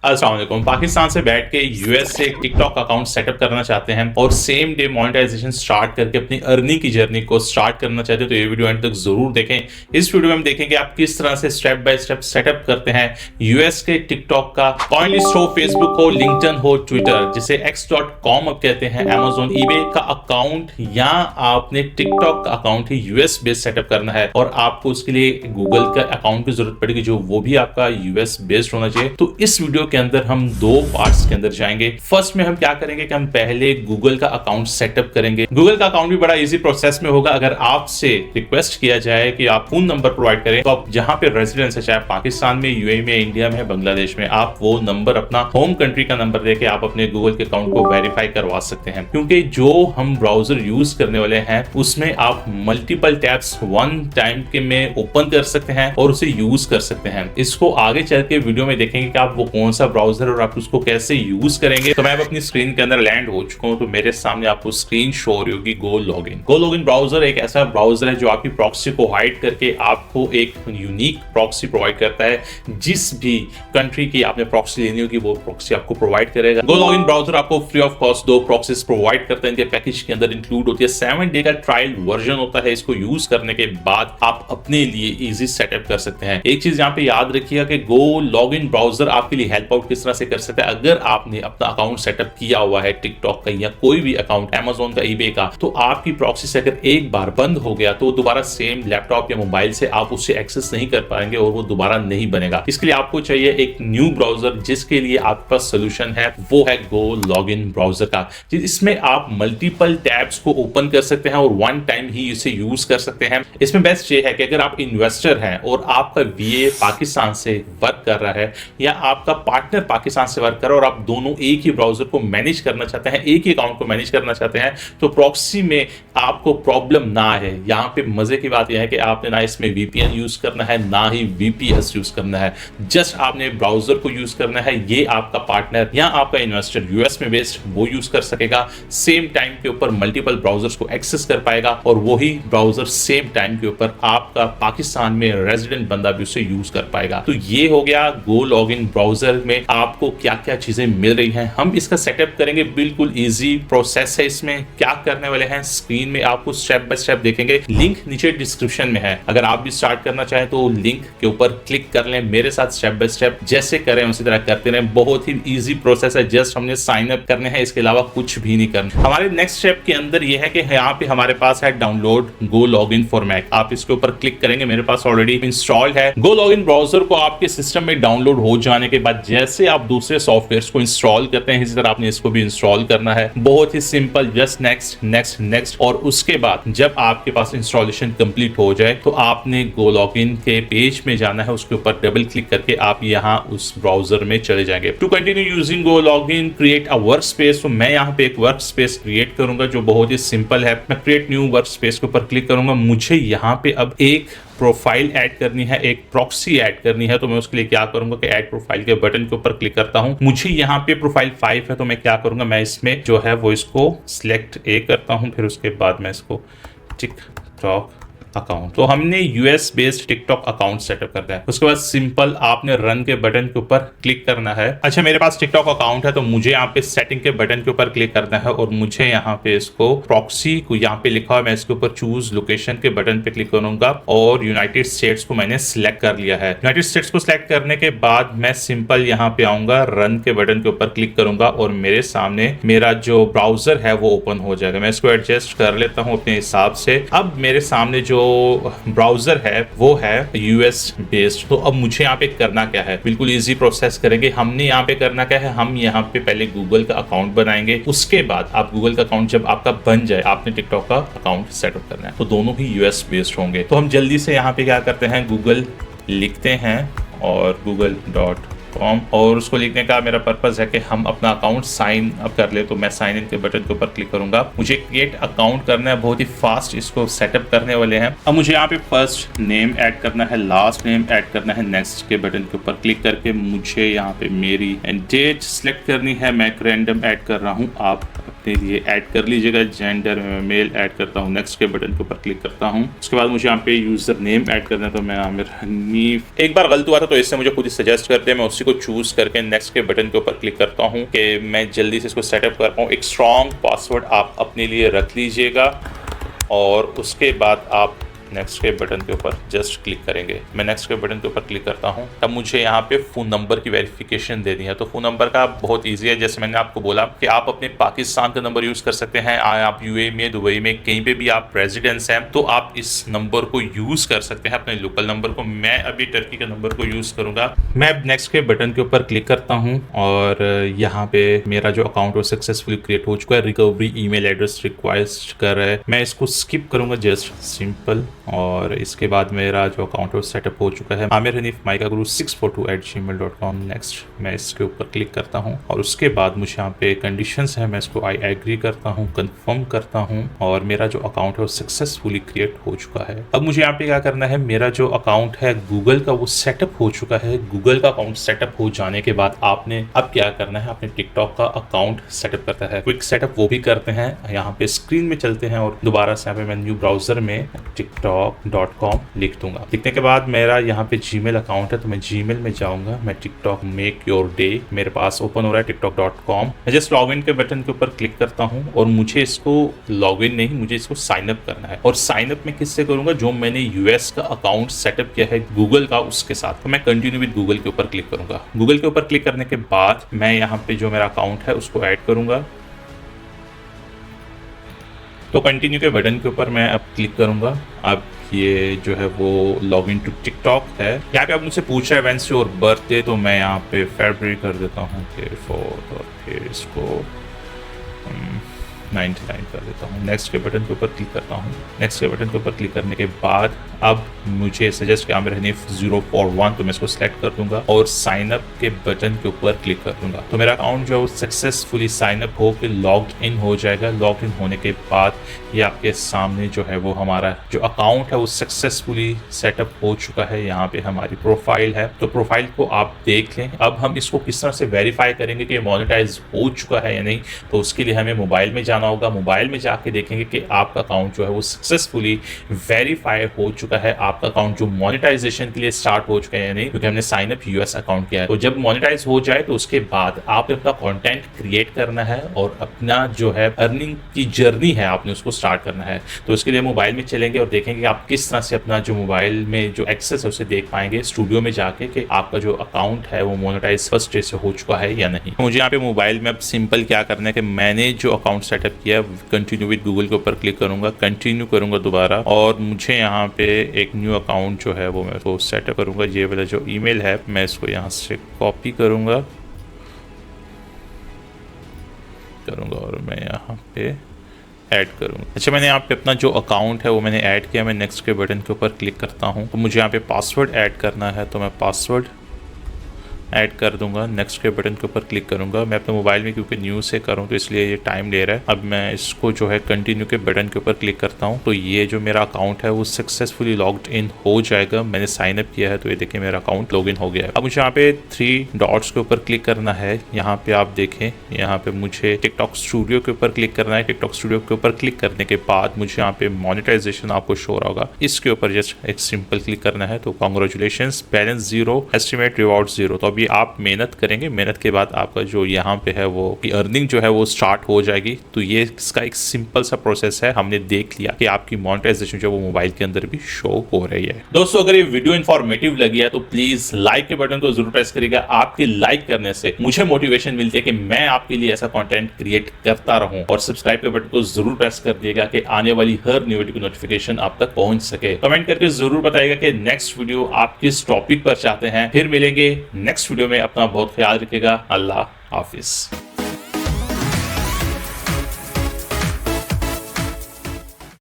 अस्सलाम वालेकुम। पाकिस्तान से बैठ के यूएस से एक टिकटॉक अकाउंट सेटअप करना चाहते हैं और सेम डे मोनेटाइजेशन स्टार्ट करके अपनी अर्निंग की जर्नी को स्टार्ट करना चाहते हैं तो ये वीडियो एंड तक जरूर देखें। इस वीडियो में हम देखेंगे आप किस तरह से स्टेप बाय स्टेप सेटअप करते हैं यूएस के टिकटॉक का। कॉइनलिस्ट हो, फेसबुक हो, लिंक्डइन हो, ट्विटर जिसे x.com अब कहते हैं, अमेजोन, ईबे का अकाउंट या आपने टिकटॉक का अकाउंट ही यूएस बेस्ड सेटअप करना है और आपको उसके लिए गूगल का अकाउंट की जरूरत पड़ेगी जो वो भी आपका यूएस बेस्ड होना चाहिए। तो इस वीडियो के अंदर हम दो पार्ट्स के अंदर जाएंगे। फर्स्ट में हम क्या करेंगे कि हम पहले गूगल का अकाउंट सेटअप करेंगे। गूगल का अकाउंट भी बड़ा इजी प्रोसेस में होगा। अगर आपसे रिक्वेस्ट किया जाए कि आप फोन नंबर प्रोवाइड करें तो आप जहां पे रेजिडेंस है, चाहे पाकिस्तान में, यूएई में, इंडिया में, बांग्लादेश में, आप वो नंबर अपना होम कंट्री का नंबर देके आप अपने गूगल के अकाउंट को वेरीफाई करवा सकते हैं। क्योंकि जो हम ब्राउजर यूज करने वाले हैं उसमें आप मल्टीपल टैब्स वन टाइम के में ओपन कर सकते हैं और उसे यूज कर सकते हैं। इसको आगे चल के वीडियो में देखेंगे कि आप वो कौन सा ब्राउजर और आप उसको कैसे यूज करेंगे। तो मैं अपनी स्क्रीन के अंदर लैंड हो चुका हूं। तो मेरे सामने आपको स्क्रीन शो हो रही होगी गो लॉगिन। गो लॉगिन ब्राउजर एक ऐसा ब्राउजर है जो आपकी प्रॉक्सी को हाइड करके आपको एक यूनिक प्रॉक्सी प्रोवाइड करता है। जिस भी कंट्री की आपने प्रॉक्सी लेनी होगी वो प्रॉक्सी आपको प्रोवाइड करेगा। गो लॉगिन ब्राउजर आपको फ्री ऑफ कॉस्ट दो प्रॉक्सीज प्रोवाइड करता है। इनके पैकेज के अंदर इंक्लूड होती है। 7 डे का ट्रायल वर्जन होता है। इसको यूज करने के बाद आप अपने लिए इजी सेटअप कर सकते हैं। एक चीज यहाँ पे याद रखिएगा कि गो लॉगिन ब्राउजर आपके लिए हेल्प आउट किस तरह से कर सकता है। अगर आपने अपना अकाउंट सेटअप किया हुआ है टिकटॉक का या कोई भी अकाउंट अमेजोन का, ईबे का, तो आपकी प्रॉक्सी से अगर एक बार बंद हो गया तो दोबारा सेम लैपटॉप या मोबाइल से आप उससे एक्सेस नहीं कर पाएंगे और वो दोबारा नहीं बनेगा। इसके लिए आपको चाहिए एक न्यू ब्राउजर जिसके लिए आपके पास सोल्यूशन है, वो है गो लॉगिन ब्राउजर का। इसमें आप मल्टीपल टैब्स को ओपन कर सकते हैं और वन टाइम ही इसे यूज कर सकते हैं। इसमें बेस्ट ये है कि अगर आप इन्वेस्टर हैं और आपका वीए पाकिस्तान से वर्क कर रहा है या आपका पार्टनर पाकिस्तान से वर्क कर रहा है और आप दोनों एक ही ब्राउजर को मैनेज करना चाहते हैं, एक ही अकाउंट को मैनेज करना चाहते हैं, तो प्रॉक्सी में आपको प्रॉब्लम ना है। यहाँ पे मजे की बात यह है कि आपने ना इसमें वीपीएन यूज करना है ना ही वीपीएस यूज करना है। जस्ट आपने ब्राउजर को यूज करना है। ये आपका पार्टनर या आपका इन्वेस्टर यूएस में बेस्ड वो यूज कर सकेगा। सेम टाइम के ऊपर मल्टीपल ब्राउजर्स को एक्सेस कर पाएगा और वही ब्राउजर सेम टाइम के ऊपर आपका पाकिस्तान में रेजिडेंट बंदा भी उसे यूज कर पाएगा। तो ये हो गया गो लॉगिन ब्राउजर में आपको क्या क्या चीजें मिल रही हैं। हम इसका सेटअप करेंगे, बिल्कुल इजी प्रोसेस है। इसमें क्या करने वाले हैं स्क्रीन में आपको स्टेप बाय स्टेप देखेंगे। लिंक नीचे डिस्क्रिप्शन में है। अगर आप भी स्टार्ट करना चाहें तो लिंक के ऊपर क्लिक कर लें। मेरे साथ स्टेप बाय स्टेप जैसे करें उसी तरह करते रहें। बहुत ही इजी प्रोसेस है। जस्ट हमने साइन अप करने हैं, इसके अलावा कुछ भी नहीं करना। हमारे नेक्स्ट स्टेप के अंदर यह है कि यहाँ पे हमारे पास है download GoLogin for Mac. आप इसके ऊपर क्लिक करेंगे। मेरे पास ऑलरेडी इंस्टॉल्ड है। गो लॉगिन ब्राउजर को आपके सिस्टम में डाउनलोड हो जाने के बाद जैसे आप दूसरे सॉफ्टवेयर को इंस्टॉल करते हैं इसी तरह आपने इसको भी इंस्टॉल करना है। बहुत ही simple, just next next next. और उसके बाद जब आपके पास इंस्टॉलेशन कंप्लीट हो जाए तो आपने गो लॉगिन के पेज में जाना है। उसके ऊपर डबल क्लिक करके आप यहाँ उस ब्राउजर में चले जाएंगे। To continue using GoLogin create a workspace. तो मैं यहाँ पे एक वर्क स्पेस क्रिएट करूंगा जो बहुत ही सिंपल है। मैं क्रिएट न्यू वर्क स्पेस के ऊपर क्लिक करूंगा। मुझे यहाँ पे अब एक प्रोफाइल ऐड करनी है, एक प्रॉक्सी ऐड करनी है। तो मैं उसके लिए क्या करूंगा कि ऐड प्रोफाइल के बटन के ऊपर क्लिक करता हूं। मुझे यहाँ पे प्रोफाइल 5 है तो मैं क्या करूंगा, मैं इसमें जो है वो इसको सिलेक्ट करता हूं। फिर उसके बाद मैं इसको टिकटॉक अकाउंट, तो हमने US based TikTok account setup करना है। उसके बाद सिंपल आपने रन के बटन के ऊपर क्लिक करना है। अच्छा, मेरे पास टिकटॉक अकाउंट है तो मुझे यहाँ पे सेटिंग के बटन के ऊपर क्लिक करना है और मुझे यहाँ पे इसको प्रॉक्सी को यहाँ पे लिखा हुआ है, मैं इसके ऊपर चूज लोकेशन के बटन पे क्लिक करूंगा और यूनाइटेड स्टेट्स को मैंने सिलेक्ट कर लिया है। यूनाइटेड स्टेट्स को सिलेक्ट करने के बाद मैं सिंपल यहाँ पे आऊंगा, रन के बटन के ऊपर क्लिक करूंगा और मेरे सामने मेरा जो ब्राउजर है वो ओपन हो जाएगा। मैं इसको एडजस्ट कर लेता हूँ अपने हिसाब से। अब मेरे सामने जो ब्राउजर है वो है यूएस बेस्ड। तो अब मुझे यहाँ पे करना क्या है, बिल्कुल इजी प्रोसेस करेंगे। हमने यहाँ पे करना क्या है, हम यहाँ पे पहले गूगल का अकाउंट बनाएंगे। उसके बाद आप गूगल का अकाउंट जब आपका बन जाए आपने टिकटॉक का अकाउंट सेटअप करना है। तो दोनों ही यूएस बेस्ड होंगे। तो हम जल्दी से यहाँ पे क्या करते हैं, गूगल लिखते हैं और google.com और उसको लिखने का मेरा पर्पस है कि हम अपना अकाउंट साइन अप कर ले। तो मैं साइन इन के बटन के ऊपर क्लिक करूंगा। मुझे क्रिएट अकाउंट करना है, बहुत ही फास्ट इसको सेटअप करने वाले हैं। अब मुझे यहाँ पे फर्स्ट नेम ऐड करना है, लास्ट नेम ऐड करना है। नेक्स्ट के बटन के ऊपर क्लिक करके मुझे यहाँ पे मेरी डेट सिलेक्ट करनी है। मैं रैंडम ऐड कर रहा हूँ, आप अपने लिए ऐड कर लीजिएगा। जेंडर में मेल ऐड करता हूँ, नेक्स्ट के बटन के ऊपर क्लिक करता हूँ। उसके बाद मुझे यहाँ पे यूजर नेम ऐड करना है, तो मैं आमिर हनीफ, एक बार गलत हुआ था तो इससे मुझे खुद ही सजेस्ट करते हैं, मैं उसी को चूज करके नेक्स्ट के बटन के ऊपर क्लिक करता हूँ कि मैं जल्दी से इसको सेटअप कर पाऊँ। एक स्ट्रॉन्ग पासवर्ड आप अपने लिए रख लीजिएगा और उसके बाद आप नेक्स्ट के बटन के ऊपर जस्ट क्लिक करेंगे। मैं नेक्स्ट के बटन के ऊपर क्लिक करता हूं, तब मुझे यहाँ पे फ़ोन नंबर की वेरिफिकेशन देनी है। तो फ़ोन नंबर का बहुत इजी है, जैसे मैंने आपको बोला कि आप अपने पाकिस्तान का नंबर यूज़ कर सकते हैं, आप यूएई में, दुबई में, कहीं पे भी आप रेजिडेंस हैं तो आप इस नंबर को यूज़ कर सकते हैं, अपने लोकल नंबर को। मैं अभी टर्की का नंबर को यूज़ करूँगा। मैं अब नेक्स्ट के बटन के ऊपर क्लिक करता हूँ और यहाँ पे मेरा जो अकाउंट है सक्सेसफुली क्रिएट हो चुका है। रिकवरी ईमेल एड्रेस रिक्वेस्ट कर रहा है, मैं इसको स्किप करूँगा, जस्ट सिंपल। और इसके बाद मेरा जो अकाउंट है सेटअप हो चुका है, आमिर हनीफ maikaguru642@gmail.com। नेक्स्ट मैं इसके ऊपर क्लिक करता हूँ और उसके बाद मुझे यहाँ पे कंडीशंस है, मैं इसको आई एग्री करता हूँ, कंफर्म करता हूँ और मेरा जो अकाउंट है वो सक्सेसफुली क्रिएट हो चुका है। अब मुझे यहाँ पे क्या करना है, मेरा जो अकाउंट है गूगल का वो सेटअप हो चुका है। गूगल का अकाउंट सेटअप हो जाने के बाद आपने अब क्या करना है, अपने टिकटॉक का अकाउंट सेटअप करता है। क्विक सेटअप वो भी करते हैं, यहाँ पे स्क्रीन में चलते हैं और दोबारा से यहाँ पे मैं न्यू ब्राउजर में tiktok.com लिख दूंगा। लिखने के बाद मेरा यहाँ पे जीमेल अकाउंट है तो मैं जीमेल में जाऊंगा, मैं टिकटॉक मेक योर डे मेरे पास ओपन हो रहा है tiktok.com। मैं जस्ट लॉगिन के बटन के ऊपर क्लिक करता हूँ और मुझे इसको लॉगिन नहीं, मुझे इसको साइन अप करना है। और साइन अप मैं किससे करूंगा, जो मैंने यूएस का अकाउंट सेटअप किया है गूगल का उसके साथ। तो मैं कंटिन्यू विद गूगल के ऊपर क्लिक करूंगा। गूगल के ऊपर क्लिक करने के बाद मैं यहाँ पे जो मेरा अकाउंट है उसको ऐड करूंगा। तो कंटिन्यू के बटन के ऊपर मैं अब क्लिक करूंगा। अब ये जो है वो लॉगिन टू टिकटॉक है। यहाँ पे अब मुझसे पूछ रहा है वेंसडे और बर्थडे, तो मैं यहाँ पे फरवरी कर देता हूँ और फिर इसको 99 कर देता हूँ। नेक्स्ट के बटन के ऊपर क्लिक करता हूँ। नेक्स्ट के बटन के ऊपर क्लिक करने के बाद अब मुझे सजेस्ट किया आमिर हनीफ 041, तो मैं इसको सिलेक्ट कर दूंगा और साइन अप के बटन के ऊपर क्लिक कर दूंगा। तो मेरा अकाउंट जो है वो सक्सेसफुली साइन अप होकर लॉग इन हो जाएगा। लॉग इन होने के बाद ये आपके सामने जो है वो हमारा जो अकाउंट है वो सक्सेसफुली सेटअप हो चुका है। यहाँ पे हमारी प्रोफाइल है, तो प्रोफाइल को आप देख लें। अब हम इसको किस तरह से वेरीफाई करेंगे कि मोनेटाइज हो चुका है या नहीं, तो उसके लिए हमें मोबाइल में जाना होगा। मोबाइल में जाके देखेंगे कि आपका अकाउंट जो है वो सक्सेसफुली वेरीफाई हो चुका है, आपका अकाउंट जो मोनेटाइजेशन के लिए स्टार्ट हो चुका है या नहीं, क्योंकि हमने साइन अप यूएस अकाउंट किया है। तो जब मोनेटाइज हो जाए तो उसके बाद आपने अपना कंटेंट क्रिएट करना है और अपना जो है अर्निंग की जर्नी है आपने उसको स्टार्ट करना है। तो उसके लिए मोबाइल में चलेंगे और देखेंगे आप किस तरह से अपना जो मोबाइल में जो एक्सेस है उसे देख पाएंगे स्टूडियो में जाके कि आपका जो अकाउंट है वो मोनेटाइज फर्स्ट डे से हो चुका है या नहीं। मुझे यहाँ पे मोबाइल में अब सिंपल क्या करना है कि मैंने जो अकाउंट सेटअप किया कंटिन्यू विद गूगल के ऊपर क्लिक करूंगा, कंटिन्यू करूंगा दोबारा और मुझे यहाँ पे एक न्यू अकाउंट जो है वो मैं तो सेटअप करूंगा। ये वाला जो ईमेल है मैं इसको यहाँ से कॉपी करूंगा और मैं यहाँ पे ऐड करूँगा। अच्छा, मैंने यहाँ पे अपना जो अकाउंट है वो मैंने ऐड किया। मैं नेक्स्ट के बटन के ऊपर क्लिक करता हूँ तो मुझे यहाँ पे पासवर्ड ऐड करना है, तो मैं पासवर्ड ऐड कर दूंगा। नेक्स्ट के बटन के ऊपर क्लिक करूंगा। मैं अपने मोबाइल में क्योंकि न्यू से करूँ तो इसलिए ये टाइम ले रहा है। अब मैं इसको जो है कंटिन्यू के बटन के ऊपर क्लिक करता हूँ तो ये जो मेरा अकाउंट है वो सक्सेसफुली लॉग्ड इन हो जाएगा। मैंने साइन अप किया है तो ये देखिए मेरा अकाउंट लॉग इन हो गया है। अब मुझे यहाँ पे 3 डॉट्स के ऊपर क्लिक करना है। यहाँ पे आप देखें, यहाँ पे मुझे टिकटॉक स्टूडियो के ऊपर क्लिक करना है। टिकटॉक स्टूडियो के ऊपर क्लिक करने के बाद मुझे यहाँ पे मोनेटाइजेशन आपको शो हो रहा होगा, इसके ऊपर जस्ट एक सिंपल क्लिक करना है। तो कॉन्ग्रेचुलेशंस, बैलेंस 0, एस्टिमेट रिवॉर्ड 0। तो अभी आप मेहनत करेंगे, मेहनत के बाद आपका जो यहाँ पे है वो अर्निंग जो है वो स्टार्ट हो जाएगी। तो ये इसका एक सिंपल सा प्रोसेस है। हमने देख लिया कि आपकी मोनेटाइजेशन जो है वो मोबाइल के अंदर भी शो हो रही है। दोस्तों, अगर ये वीडियो इन्फॉर्मेटिव लगी है तो प्लीज लाइक के बटन को जरूर प्रेस करिएगा। आपके लाइक करने से मुझे मोटिवेशन मिलती है कि मैं आपके लिए ऐसा कंटेंट क्रिएट करता रहूं। और सब्सक्राइब के बटन को जरूर प्रेस कर दिएगा कि आने वाली हर न्यू वीडियो की नोटिफिकेशन आप तक पहुंच सके। कमेंट करके जरूर बताइएगा कि नेक्स्ट वीडियो आप किस टॉपिक पर चाहते हैं। फिर मिलेंगे नेक्स्ट वीडियो में। अपना बहुत ख्याल रखिएगा। अल्लाह हाफिज।